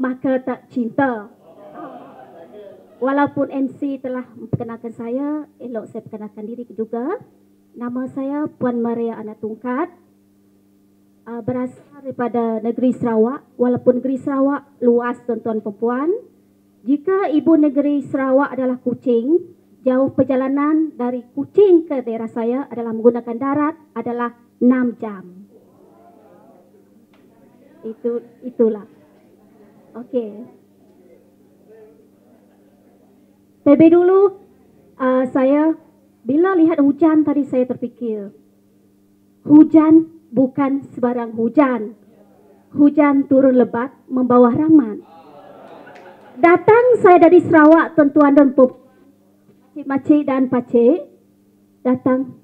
maka tak cinta. Walaupun MC telah memperkenalkan saya, elok saya perkenalkan diri juga. Nama saya Puan Maria Anak Tungkat. Berasal daripada negeri Sarawak. Walaupun negeri Sarawak luas tuan-tuan perempuan. Jika ibu negeri Sarawak adalah Kuching, jauh perjalanan dari Kuching ke daerah saya adalah menggunakan darat adalah 6 jam. Itulah. Okey. Terlebih dulu, saya bila lihat hujan tadi saya terfikir, hujan bukan sebarang hujan. Hujan turun lebat membawa rahmat. Datang saya dari Sarawak, tuan-tuan dan makcik dan pakcik, datang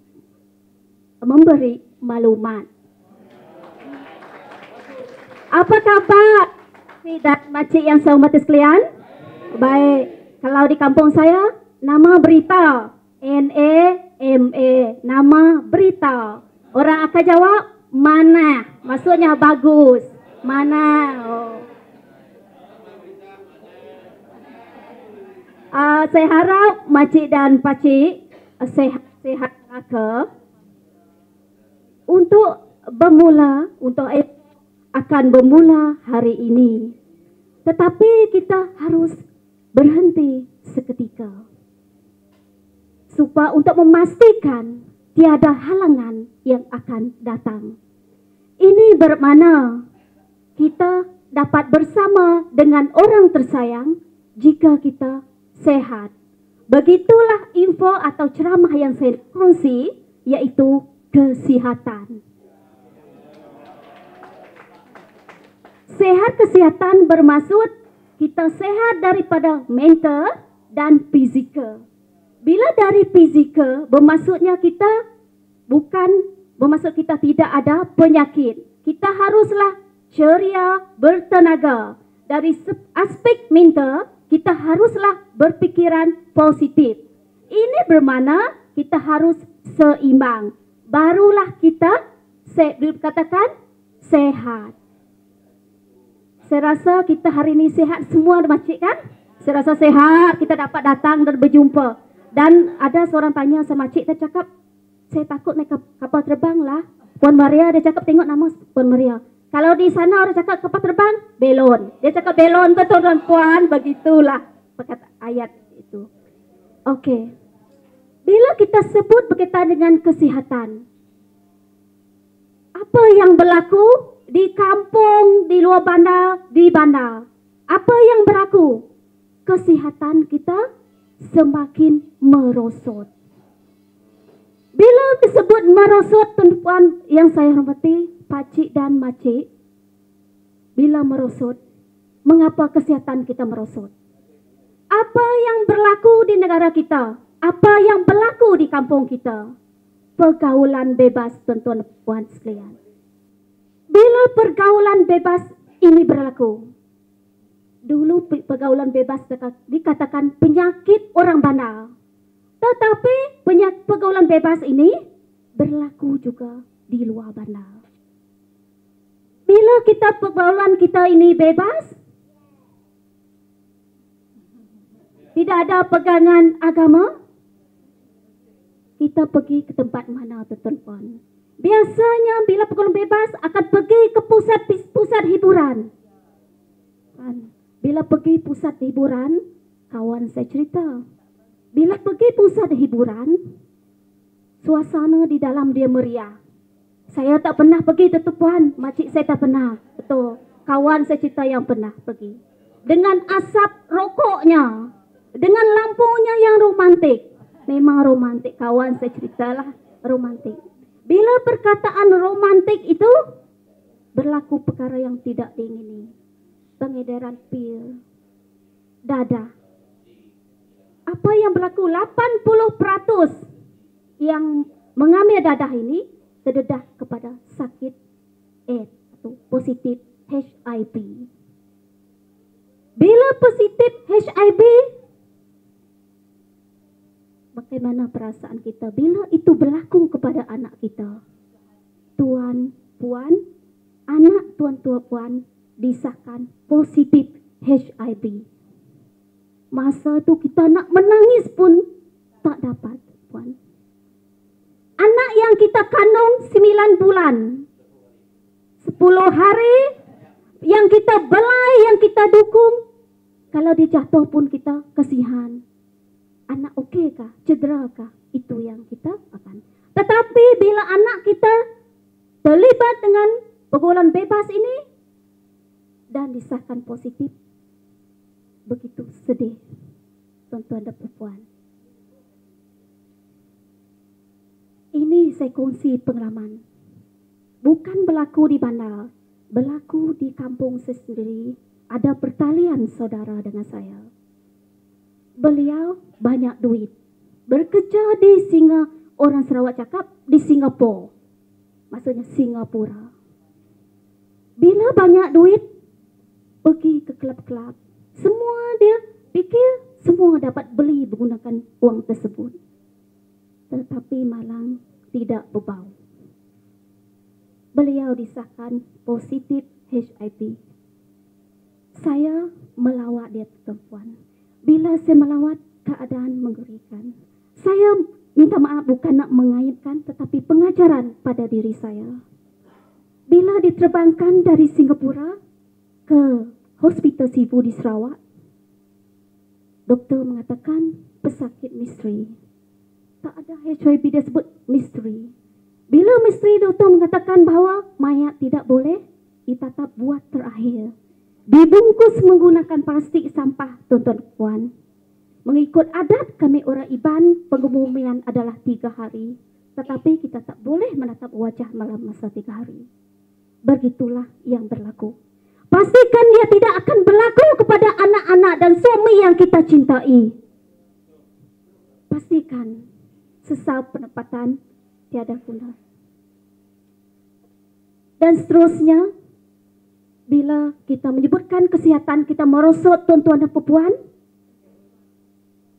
memberi maklumat. Apa khabar makcik dan makcik yang saya hormati sekalian? Baik. Kalau di kampung saya, nama berita. NAMA. Nama berita. Orang akan jawab, mana? Maksudnya bagus. Mana? Saya harap makcik dan pakcik sehat ke. Untuk akan bermula hari ini. Tetapi kita harus berhenti seketika supaya untuk memastikan tiada halangan yang akan datang. Ini bermakna kita dapat bersama dengan orang tersayang jika kita sehat. Begitulah info atau ceramah yang saya kongsi, iaitu kesihatan. Sehat kesihatan bermaksud kita sehat daripada mental dan fizikal. Bila dari fizikal, bermaksudnya kita tidak ada penyakit. Kita haruslah ceria, bertenaga. Dari aspek mental, kita haruslah berpikiran positif. Ini bermakna kita harus seimbang. Barulah kita dikatakan sehat. Saya rasa kita hari ini sehat semua, makcik kan? Saya rasa sehat, kita dapat datang dan berjumpa. Dan ada seorang tanya sama makcik, dia cakap, saya takut naik kapal terbang lah. Puan Maria, dia cakap tengok nama Puan Maria. Kalau di sana orang cakap kapal terbang, belon. Dia cakap belon betul dan puan, begitulah perkataan ayat itu. Okey. Bila kita sebut berkaitan dengan kesihatan, apa yang berlaku di kampung, di luar bandar, di bandar? Apa yang berlaku? Kesihatan kita semakin merosot. Bila disebut merosot, tuan-tuan yang saya hormati, pakcik dan makcik, bila merosot, mengapa kesihatan kita merosot? Apa yang berlaku di negara kita? Apa yang berlaku di kampung kita? Pergaulan bebas, tuan-tuan dan puan sekalian. Bila pergaulan bebas ini berlaku, dulu pergaulan bebas dikatakan penyakit orang bandar. Tetapi pergaulan bebas ini berlaku juga di luar bandar. Bila pergaulan kita ini bebas, tidak ada pegangan agama, kita pergi ke tempat mana, tuan-tuan? Biasanya bila pergaulan bebas akan pergi ke pusat hiburan. Bila pergi pusat hiburan, kawan saya cerita, bila pergi pusat hiburan, suasana di dalam dia meriah. Saya tak pernah pergi, tuan-tuan, makcik saya tak pernah. Betul, kawan saya cerita yang pernah pergi. Dengan asap rokoknya, dengan lampunya yang romantik. Memang romantik, kawan saya ceritalah romantik. Bila perkataan romantik itu berlaku perkara yang tidak diingini. Pengedaran pil, dadah. Apa yang berlaku? 80% yang mengambil dadah ini terdedah kepada sakit AIDS atau positif HIV. Bila positif HIV, bagaimana perasaan kita bila itu berlaku kepada anak kita? Tuan, puan, anak tuan-tuan puan disahkan positif HIV. Masa itu kita nak menangis pun tak dapat, puan. Anak yang kita kandung 9 bulan, 10 hari, yang kita belai, yang kita dukung, kalau dia jatuh pun kita kasihan. Anak okey kah? Cedera kah? Itu yang kita akan. Tetapi bila anak kita terlibat dengan pergaulan bebas ini dan disahkan positif, begitu sedih, tuan-tuan dan puan. Ini saya kongsi pengalaman. Bukan berlaku di bandar, berlaku di kampung saya sendiri. Ada pertalian saudara dengan saya. Beliau banyak duit. Bekerja di orang Sarawak cakap di Singapura. Maksudnya Singapura. Bila banyak duit, pergi ke kelab-kelab. Semua dia fikir semua dapat beli menggunakan wang tersebut. Tetapi malang tidak berbau. Beliau disahkan positif HIV. Saya melawat dia, tuan-puan. Bila saya melawat, keadaan mengerikan. Saya minta maaf bukan nak mengaibkan, tetapi pengajaran pada diri saya. Bila diterbangkan dari Singapura ke Hospital Sibu di Sarawak, doktor mengatakan pesakit misteri. Tak ada HIV, dia sebut misteri. Bila misteri, doktor mengatakan bahawa mayat tidak boleh ditatap buat terakhir. Dibungkus menggunakan plastik sampah, tuan-tuan puan. Mengikut adat kami orang Iban, pengebumian adalah 3 hari. Tetapi kita tak boleh menatap wajah malam masa 3 hari. Begitulah yang berlaku. Pastikan dia tidak akan berlaku kepada anak-anak dan suami yang kita cintai. Pastikan sesal penempatan tiada guna. Dan seterusnya, bila kita menyebutkan kesihatan kita merosot, tuan-tuan dan puan,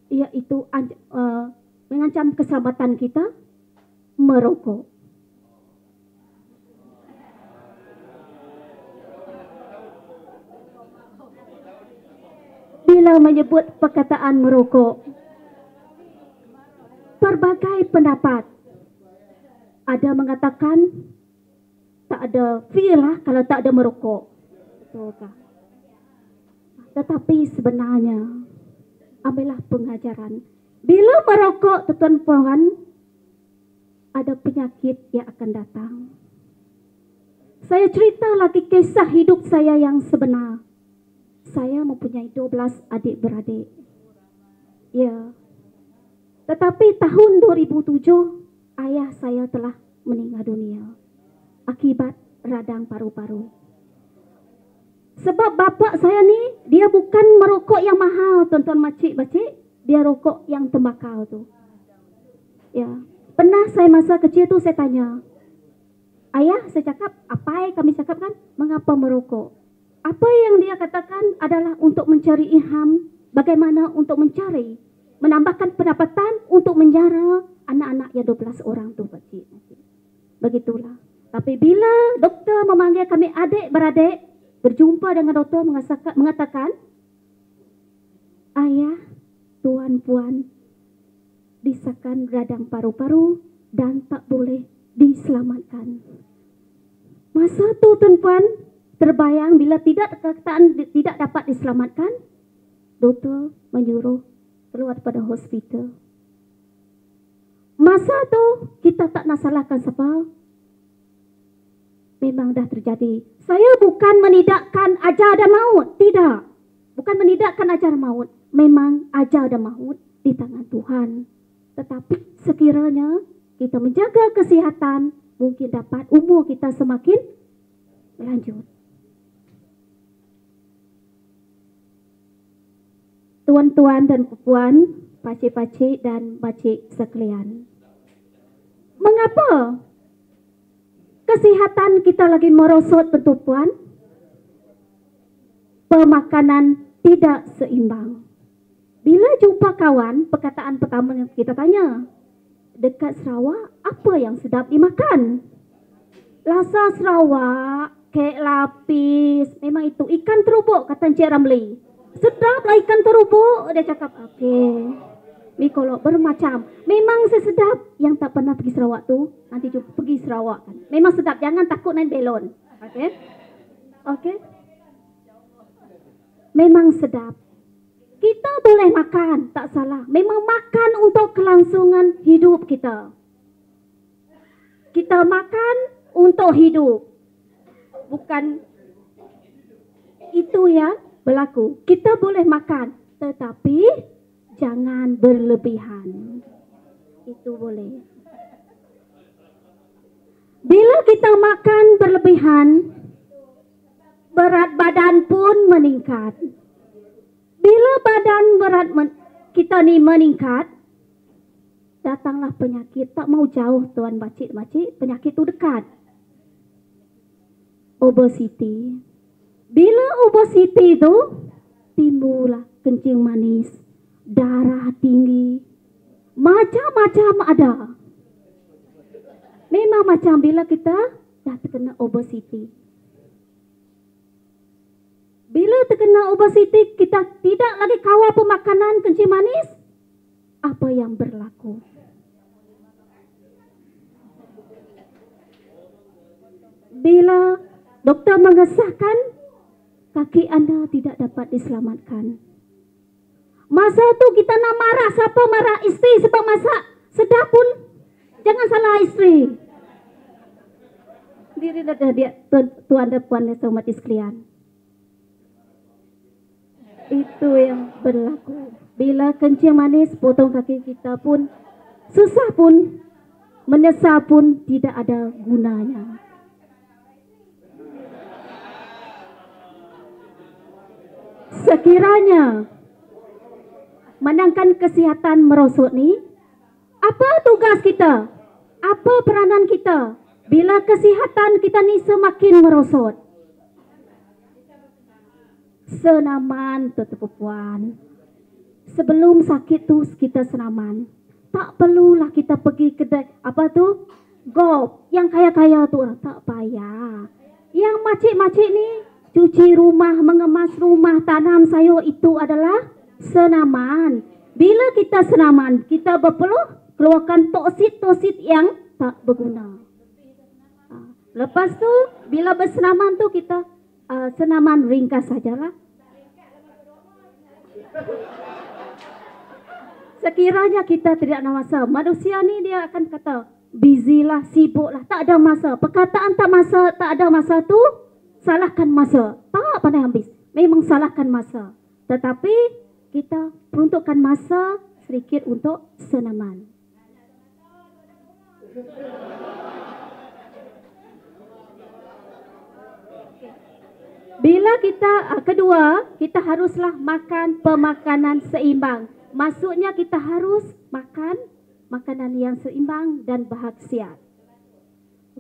iaitu mengancam keselamatan kita, merokok. Bila menyebut perkataan merokok, berbagai pendapat. Ada mengatakan tak ada feel lah kalau tak ada merokok. Betulkah? Tetapi sebenarnya, ambillah pengajaran. Bila merokok, tuan-tuan puan, ada penyakit yang akan datang. Saya cerita lagi kisah hidup saya yang sebenar. Saya mempunyai 12 adik-beradik. Ya. Tetapi tahun 2007, ayah saya telah meninggal dunia akibat radang paru-paru. Sebab bapa saya ni, dia bukan merokok yang mahal, tuan-tuan makcik-makcik. Dia rokok yang tembakau tu. Ya. Pernah saya masa kecil tu saya tanya, ayah, saya cakap, apa yang kami cakap kan, mengapa merokok? Apa yang dia katakan adalah untuk mencari ilham, bagaimana untuk mencari, menambahkan pendapatan untuk menjara anak-anak yang 12 orang tu, pakcik. Begitulah. Tapi bila doktor memanggil kami adik-beradik, berjumpa dengan doktor mengatakan, ayah, tuan puan, disahkan radang paru-paru dan tak boleh diselamatkan. Masa tu tuan puan terbayang bila tidak dapat diselamatkan, doktor menyuruh keluar pada hospital. Masa tu kita tak nak salahkan siapa. Memang dah terjadi. Saya bukan menidakkan ajal dan maut. Tidak. Bukan menidakkan ajal dan maut. Memang ajal dan maut di tangan Tuhan. Tetapi sekiranya kita menjaga kesihatan, mungkin dapat umur kita semakin lanjut. Tuan-tuan dan puan, pakcik-pakcik dan pakcik sekalian. Mengapa kesihatan kita lagi merosot, tuan-tuan? Pemakanan tidak seimbang. Bila jumpa kawan, perkataan pertama yang kita tanya, dekat Sarawak, apa yang sedap dimakan? Rasa Sarawak, kek lapis. Memang itu ikan terubuk, kata Encik Ramli. Sedap lah ikan terubuk. Dia cakap, okey. Mi kalau bermacam. Memang sesedap. Yang tak pernah pergi Sarawak tu, nanti jumpa pergi Sarawak kan. Memang sedap. Jangan takut naik belon. Okey. Okey. Memang sedap. Kita boleh makan, tak salah. Memang makan untuk kelangsungan hidup kita. Kita makan untuk hidup. Bukan itu yang berlaku. Kita boleh makan, tetapi jangan berlebihan. Itu boleh. Bila kita makan berlebihan, berat badan pun meningkat. Bila badan berat kita ni meningkat, datanglah penyakit. Tak mau jauh tuan makcik, penyakit tu dekat. Obesity. Bila obesity tu, timbullah kencing manis, darah tinggi, macam-macam ada. Memang macam bila kita dah terkena obesity. Bila terkena obesity, kita tidak lagi kawal pemakanan kencing manis. Apa yang berlaku? Bila doktor mengesahkan, kaki anda tidak dapat diselamatkan. Masa tu kita nak marah. Siapa marah? Isteri sebab masak sedap pun. Jangan salah isteri. Diri dia tuan dan puan yang saya hormati sekalian. Itu yang berlaku. Bila kencing manis, potong kaki kita pun susah pun, menyesal pun tidak ada gunanya. Sekiranya menangkan kesihatan merosot ni, apa tugas kita? Apa peranan kita? Bila kesihatan kita ni semakin merosot. Senaman tuan-puan. Sebelum sakit tu kita senaman. Tak perlulah kita pergi kedai apa tu? Gop. Yang kaya-kaya tu tak payah. Yang makcik-makcik ni cuci rumah, mengemas rumah, tanam sayur, itu adalah senaman. Bila kita senaman, kita berpeluh keluarkan toksit-toksit yang tak berguna. Lepas tu bila bersenaman tu kita senaman ringkas sajalah. Sekiranya kita tidak ada masa, manusia ni dia akan kata busy lah, sibuk lah, tak ada masa. Perkataan tak ada masa tu, salahkan masa. Tak pandai habis. Memang salahkan masa. Tetapi kita peruntukkan masa sedikit untuk senaman. Bila kita kedua, kita haruslah makan pemakanan seimbang. Maksudnya kita harus makan makanan yang seimbang dan berkhasiat.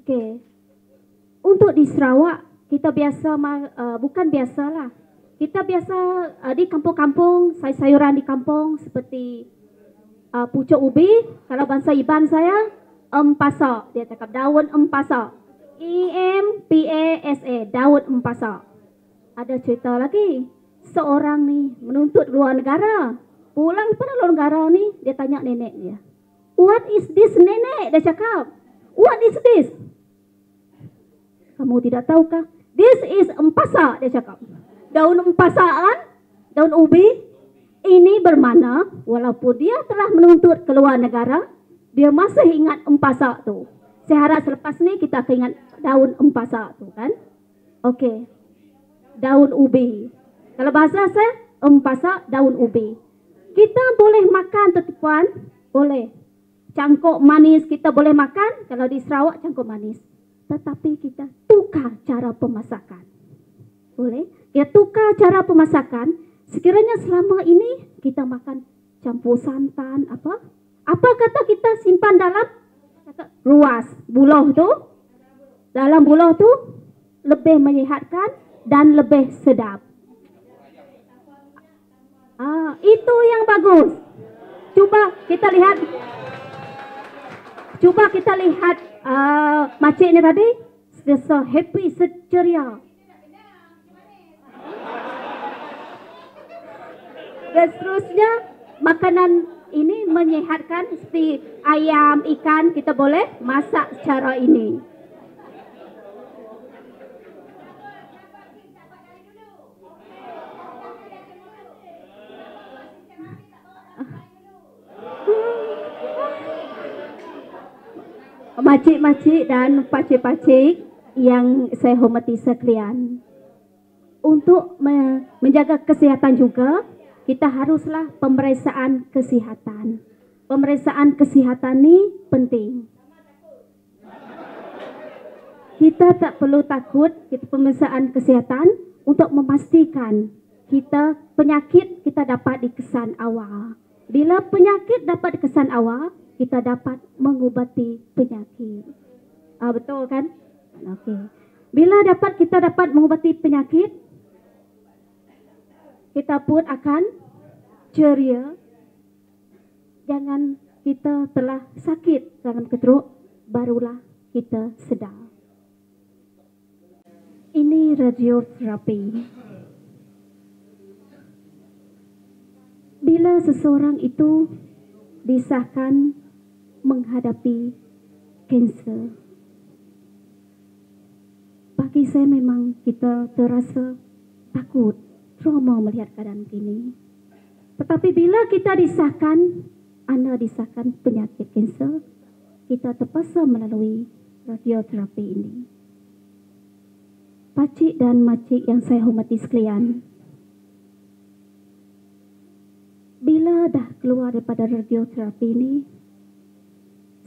Okey. Untuk di Sarawak, kita biasa bukan biasalah. Kita biasa di kampung-kampung, sayur-sayuran di kampung seperti pucuk ubi, kalau bahasa Iban saya empasa, dia cakap daun empasa. EMPASA, daun empasa. Ada cerita lagi, seorang ni menuntut luar negara. Pulang pada luar negara ni, dia tanya nenek dia. What is this nenek? Dia cakap. What is this? Kamu tidak tahukah? This is empasa, dia cakap. Daun empasa kan? Daun ubi. Ini bermakna, walaupun dia telah menuntut ke luar negara, dia masih ingat empasa tu. Saya harap selepas ni kita akan ingat daun empasa tu kan? Okey. Daun ubi. Kalau bahasa saya, empasa daun ubi. Kita boleh makan tuan-tuan, boleh. Cangkuk manis kita boleh makan, kalau di Sarawak cangkuk manis. Tetapi kita tukar cara pemasakan. Boleh? Kita tukar cara pemasakan. Sekiranya selama ini kita makan campur santan, apa? Apa kata kita simpan dalam ruas buluh tu? Dalam buluh tu lebih menyihatkan dan lebih sedap. Itu yang bagus. Cuba kita lihat makcik ni tadi sentiasa happy, ceria. Dan seterusnya, makanan ini menyehatkan seperti ayam, ikan, kita boleh masak secara ini. Makcik-makcik dan pakcik-pakcik yang saya hormati sekalian, untuk menjaga kesihatan juga, kita haruslah pemeriksaan kesihatan. Pemeriksaan kesihatan ni penting. Kita tak perlu takut kita pemeriksaan kesihatan untuk memastikan penyakit kita dapat dikesan awal. Bila penyakit dapat dikesan awal, kita dapat mengubati penyakit. Betul kan? Okey. Bila kita dapat mengubati penyakit, kita pun akan ceria. Jangan kita telah sakit dalam keteruk, barulah kita sedar. Ini radioterapi. Bila seseorang itu disahkan menghadapi kanser, bagi saya memang kita terasa takut, trauma melihat keadaan begini. Tetapi bila kita disahkan, anda disahkan penyakit kanser, kita terpaksa melalui radioterapi ini. Pakcik dan makcik yang saya hormati sekalian, bila dah keluar daripada radioterapi ini,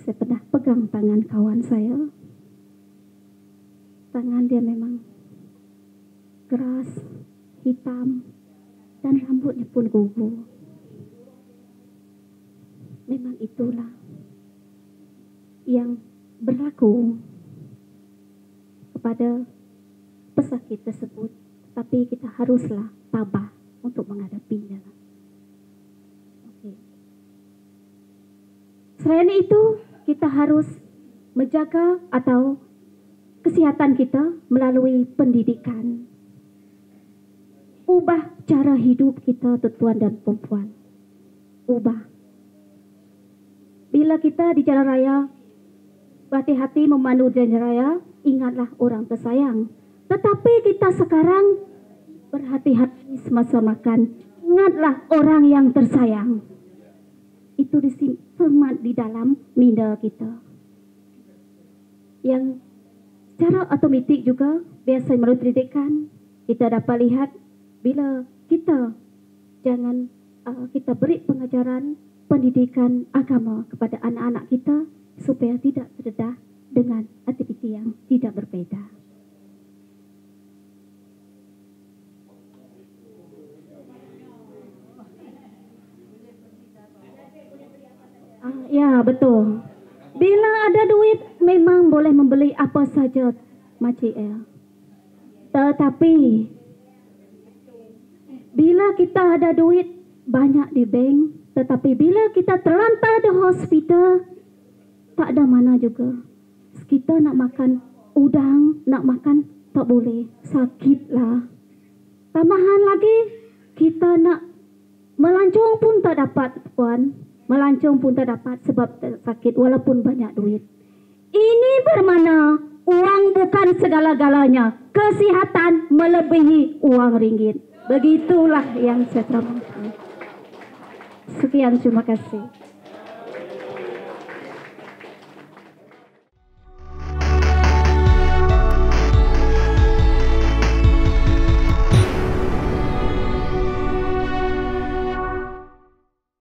saya pernah pegang tangan kawan saya. Tangan dia memang keras, hitam, dan rambutnya pun gugur. Memang itulah yang berlaku kepada pesakit tersebut. Tapi kita haruslah tabah untuk menghadapinya. Okay. Selain itu, kita harus menjaga atau kesihatan kita melalui pendidikan. Ubah cara hidup kita, tuan dan perempuan. Ubah. Bila kita di jalan raya, berhati-hati memandu di jalan raya, ingatlah orang tersayang. Tetapi kita sekarang berhati-hati semasa makan, ingatlah orang yang tersayang. Itu disimpan di dalam minda kita. Yang secara otomatik juga, biasa melalui pendidikan, kita dapat lihat bila kita kita beri pengajaran pendidikan agama kepada anak-anak kita supaya tidak terdedah dengan aktiviti yang tidak berbeza. Ya, betul. Bila ada duit, memang boleh membeli apa saja, makcik ya. Tetapi, bila kita ada duit banyak di bank, tetapi bila kita terlantar di hospital, tak ada mana juga. Kita nak makan udang, nak makan tak boleh, sakitlah. Tambahan lagi, kita nak melancong pun tak dapat, puan. Melancong pun tak dapat sebab sakit walaupun banyak duit. Ini bermakna uang bukan segala-galanya. Kesihatan melebihi uang ringgit. Begitulah yang saya terangkan. Sekian, terima kasih.